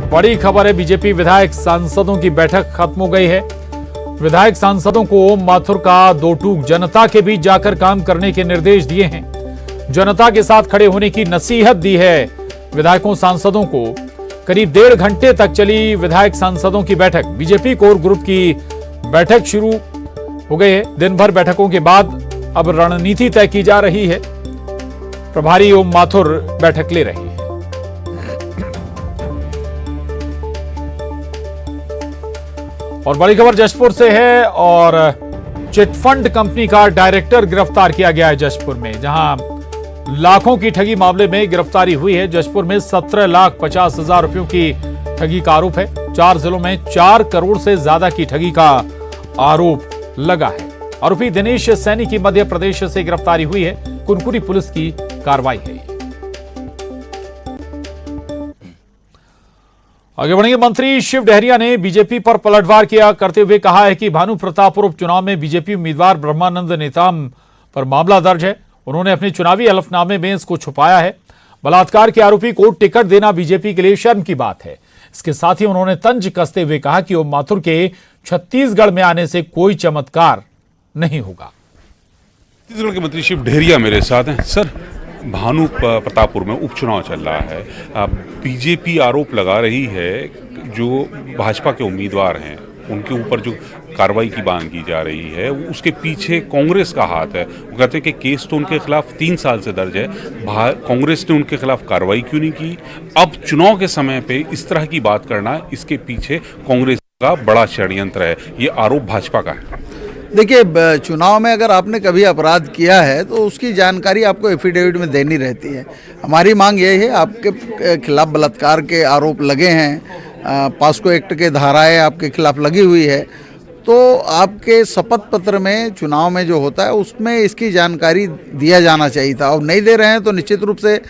बड़ी खबर है, बीजेपी विधायक सांसदों की बैठक खत्म हो गई है। विधायक सांसदों को ओम माथुर का दो टूक जनता के बीच जाकर काम करने के निर्देश दिए हैं। जनता के साथ खड़े होने की नसीहत दी है विधायकों सांसदों को। करीब 1.5 घंटे तक चली विधायक सांसदों की बैठक। बीजेपी कोर ग्रुप की बैठक शुरू हो गई है। दिन भर बैठकों के बाद अब रणनीति तय की जा रही है। प्रभारी ओम माथुर बैठक ले रहे हैं। और बड़ी खबर जशपुर से है और चिटफंड कंपनी का डायरेक्टर गिरफ्तार किया गया है जशपुर में, जहां लाखों की ठगी मामले में गिरफ्तारी हुई है। जशपुर में 17,50,000 रुपयों की ठगी का आरोप है। 4 जिलों में 4 करोड़ से ज्यादा की ठगी का आरोप लगा है। आरोपी दिनेश सैनी की मध्य प्रदेश से गिरफ्तारी हुई है। कुनकुरी पुलिस की कार्रवाई है। आगे बढ़ेंगे। मंत्री शिव डहरिया ने बीजेपी पर पलटवार किया करते हुए कहा है कि भानु प्रतापपुर उपचुनाव में बीजेपी उम्मीदवार ब्रह्मानंद नेताम पर मामला दर्ज है। उन्होंने अपने चुनावी हलफनामे में इसको छुपाया है। बलात्कार के आरोपी को टिकट देना बीजेपी के लिए शर्म की बात है। इसके साथ ही उन्होंने तंज कसते हुए कहा कि ओम माथुर के छत्तीसगढ़ में आने से कोई चमत्कार नहीं होगा। छत्तीसगढ़ के मंत्री शिव डहरिया मेरे साथ हैं। सर, भानु प्रतापपुर में उपचुनाव चल रहा है। बीजेपी आरोप लगा रही है जो भाजपा के उम्मीदवार हैं उनके ऊपर जो कार्रवाई की मांग की जा रही है उसके पीछे कांग्रेस का हाथ है। वो कहते हैं कि केस तो उनके खिलाफ 3 साल से दर्ज है। कांग्रेस ने उनके खिलाफ कार्रवाई क्यों नहीं की? अब चुनाव के समय पे इस तरह की बात करना, इसके पीछे कांग्रेस का बड़ा षड्यंत्र है। ये आरोप भाजपा का है। देखिए, चुनाव में अगर आपने कभी अपराध किया है तो उसकी जानकारी आपको एफिडेविट में देनी रहती है। हमारी मांग यही है, आपके खिलाफ बलात्कार के आरोप लगे हैं, पॉस्को एक्ट के धाराएं आपके खिलाफ लगी हुई है, तो आपके शपथ पत्र में चुनाव में जो होता है उसमें इसकी जानकारी दिया जाना चाहिए था। और नहीं दे रहे हैं तो निश्चित रूप से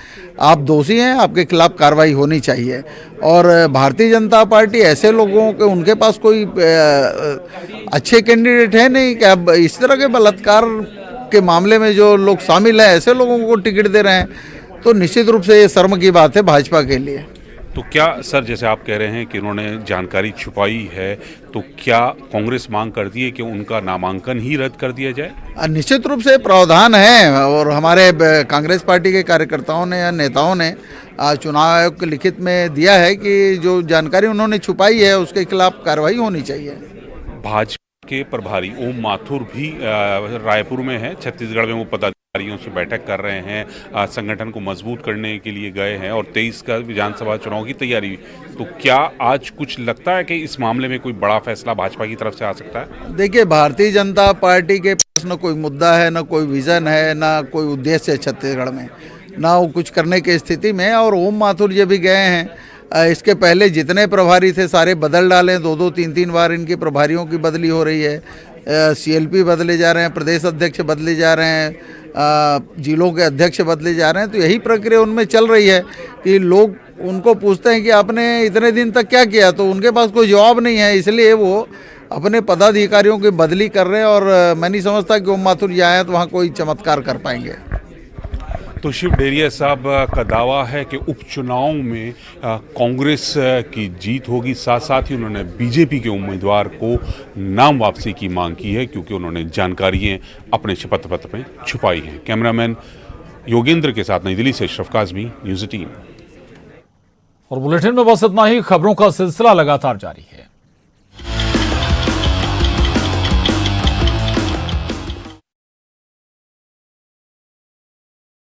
आप दोषी हैं, आपके खिलाफ कार्रवाई होनी चाहिए। और भारतीय जनता पार्टी ऐसे लोगों के, उनके पास कोई अच्छे कैंडिडेट है नहीं कि अब इस तरह के बलात्कार के मामले में जो लोग शामिल हैं ऐसे लोगों को टिकट दे रहे हैं, तो निश्चित रूप से ये शर्म की बात है भाजपा के लिए। तो क्या सर, जैसे आप कह रहे हैं कि उन्होंने जानकारी छुपाई है, तो क्या कांग्रेस मांग करती है कि उनका नामांकन ही रद्द कर दिया जाए? निश्चित रूप से प्रावधान है और हमारे कांग्रेस पार्टी के कार्यकर्ताओं ने या नेताओं ने चुनाव आयोग के लिखित में दिया है कि जो जानकारी उन्होंने छुपाई है उसके खिलाफ कार्रवाई होनी चाहिए। भाजपा के प्रभारी ओम माथुर भी रायपुर में है। छत्तीसगढ़ में वो पदाधिकारियों से बैठक कर रहे हैं, संगठन को मजबूत करने के लिए गए हैं और 23 का विधानसभा चुनाव की तैयारी। तो क्या आज कुछ लगता है कि इस मामले में कोई बड़ा फैसला भाजपा की तरफ से आ सकता है? देखिए, भारतीय जनता पार्टी के पास न कोई मुद्दा है, न कोई विजन है, न कोई उद्देश्य है छत्तीसगढ़ में, ना वो कुछ करने की स्थिति में। और ओम माथुर जी भी गए हैं, इसके पहले जितने प्रभारी थे सारे बदल डाले। 2-2, 3-3 बार इनके प्रभारियों की बदली हो रही है। CLP बदले जा रहे हैं, प्रदेश अध्यक्ष बदले जा रहे हैं, जिलों के अध्यक्ष बदले जा रहे हैं। तो यही प्रक्रिया उनमें चल रही है कि लोग उनको पूछते हैं कि आपने इतने दिन तक क्या किया, तो उनके पास कोई जवाब नहीं है, इसलिए वो अपने पदाधिकारियों की बदली कर रहे हैं। और मैं नहीं समझता कि ओम माथुर जी आए तो वहाँ कोई चमत्कार कर पाएंगे। तो शिव डहरिया साहब का दावा है कि उपचुनाव में कांग्रेस की जीत होगी। साथ साथ ही उन्होंने बीजेपी के उम्मीदवार को नाम वापसी की मांग की है क्योंकि उन्होंने जानकारियां अपने शपथ पत्र में छुपाई हैं। कैमरामैन योगेंद्र के साथ नई दिल्ली से अशरफ काज़मी, न्यूज़ 18। और बुलेटिन में बस इतना ही। खबरों का सिलसिला लगातार जारी है।